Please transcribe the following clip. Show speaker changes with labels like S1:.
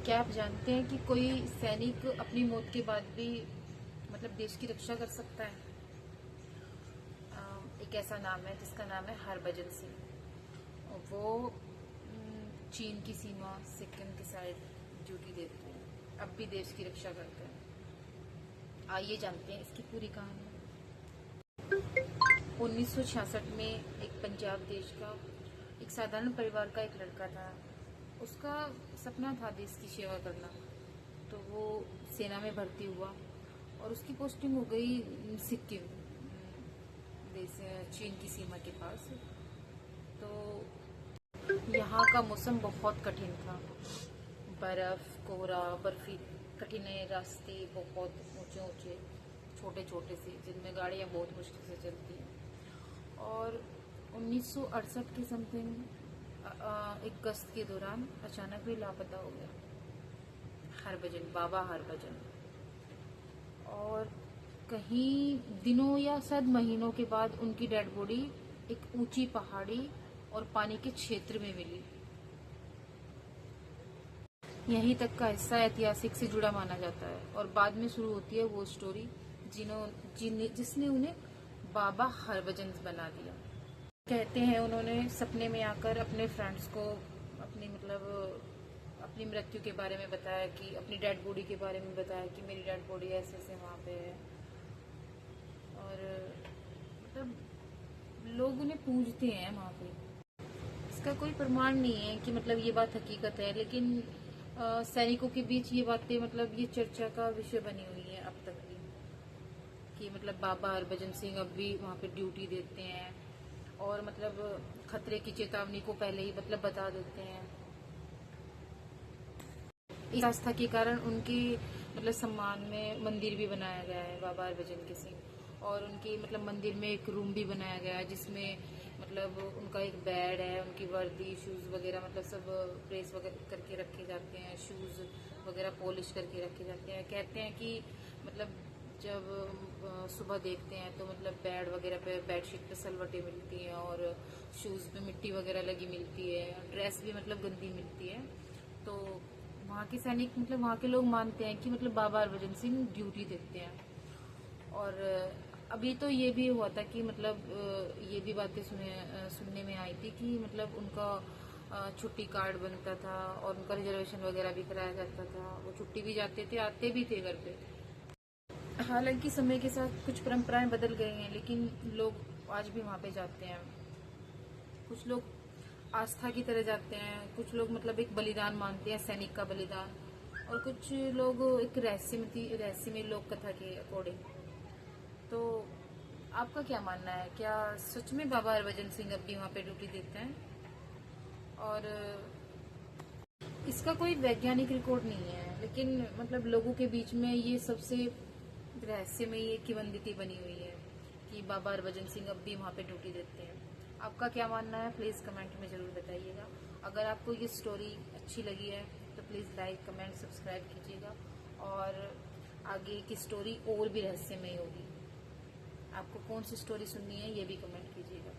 S1: क्या आप जानते हैं कि कोई सैनिक अपनी मौत के बाद भी मतलब देश की रक्षा कर सकता है? एक ऐसा नाम है जिसका नाम है हरभजन सिंह। और वो चीन की सीमा सिक्किम की साइड ड्यूटी देते हैं, अब भी देश की रक्षा करते हैं। आइए जानते हैं इसकी पूरी कहानी। 1966 में एक पंजाब देश का एक साधारण परिवार का एक लड़का था। उसका सपना था देश की सेवा करना, तो वो सेना में भर्ती हुआ और उसकी पोस्टिंग हो गई सिक्किम देश, चीन की सीमा के पास। तो यहाँ का मौसम बहुत कठिन था, बर्फ, कोहरा, बर्फी, कठिन रास्ते, बहुत ऊंचे ऊंचे, छोटे छोटे से, जिनमें गाड़ियाँ बहुत मुश्किल से चलती हैं। और 1968 के समथिंग एक गश्त के दौरान अचानक भी लापता हो गया हरभजन, बाबा हरभजन। और कहीं दिनों या शायद महीनों के बाद उनकी डेड बॉडी एक ऊंची पहाड़ी और पानी के क्षेत्र में मिली। यहीं तक का हिस्सा ऐतिहासिक से जुड़ा माना जाता है और बाद में शुरू होती है वो स्टोरी जिसने उन्हें बाबा हरभजन बना दिया। कहते हैं उन्होंने सपने में आकर अपने फ्रेंड्स को अपनी मृत्यु के बारे में बताया, कि अपनी डेड बॉडी के बारे में बताया कि मेरी डेड बॉडी ऐसे ऐसे वहाँ पे है। और लोग उन्हें पूजते हैं वहाँ पे। इसका कोई प्रमाण नहीं है कि ये बात हकीकत है, लेकिन सैनिकों के बीच ये बातें ये चर्चा का विषय बनी हुई है अब तक भी, कि बाबा हरभजन सिंह अब भी वहाँ पे ड्यूटी देते हैं और खतरे की चेतावनी को पहले ही बता देते हैं। इस आस्था के कारण उनकी सम्मान में मंदिर भी बनाया गया है बाबा हरभजन के सिंह। और उनकी मंदिर में एक रूम भी बनाया गया है जिसमें उनका एक बेड है, उनकी वर्दी, शूज़ वगैरह सब प्रेस वगैरह करके रखे जाते हैं, शूज़ वगैरह पॉलिश करके रखे जाते हैं। कहते हैं कि जब सुबह देखते हैं तो बेड वगैरह पे, बेडशीट पे सलवटें मिलती हैं और शूज़ पे मिट्टी वगैरह लगी मिलती है, ड्रेस भी गंदी मिलती है। तो वहाँ के सैनिक वहाँ के लोग मानते हैं कि बाबा हरभजन सिंह ड्यूटी देते हैं। और अभी तो ये भी हुआ था कि ये भी बातें सुनने में आई थी कि उनका छुट्टी कार्ड बनता था और उनका रिजर्वेशन वगैरह भी कराया जाता था। वो छुट्टी भी जाते थे, आते भी थे घर पे। हालांकि समय के साथ कुछ परंपराएं बदल गई हैं, लेकिन लोग आज भी वहाँ पे जाते हैं। कुछ लोग आस्था की तरह जाते हैं, कुछ लोग एक बलिदान मानते हैं, सैनिक का बलिदान, और कुछ लोग एक रहस्यमय लोक कथा के अकॉर्डिंग। तो आपका क्या मानना है? क्या सच में बाबा हरभजन सिंह अब भी वहाँ पे ड्यूटी देते हैं? और इसका कोई वैज्ञानिक रिकॉर्ड नहीं है, लेकिन लोगों के बीच में ये सबसे रहस्यमय एक किंवदंती बनी हुई है कि बाबा हरभजन सिंह अब भी वहाँ पे ड्यूटी देते हैं। आपका क्या मानना है? प्लीज़ कमेंट में ज़रूर बताइएगा। अगर आपको ये स्टोरी अच्छी लगी है तो प्लीज़ लाइक, कमेंट, सब्सक्राइब कीजिएगा। और आगे की स्टोरी और भी रहस्यमय होगी। आपको कौन सी स्टोरी सुननी है ये भी कमेंट कीजिएगा।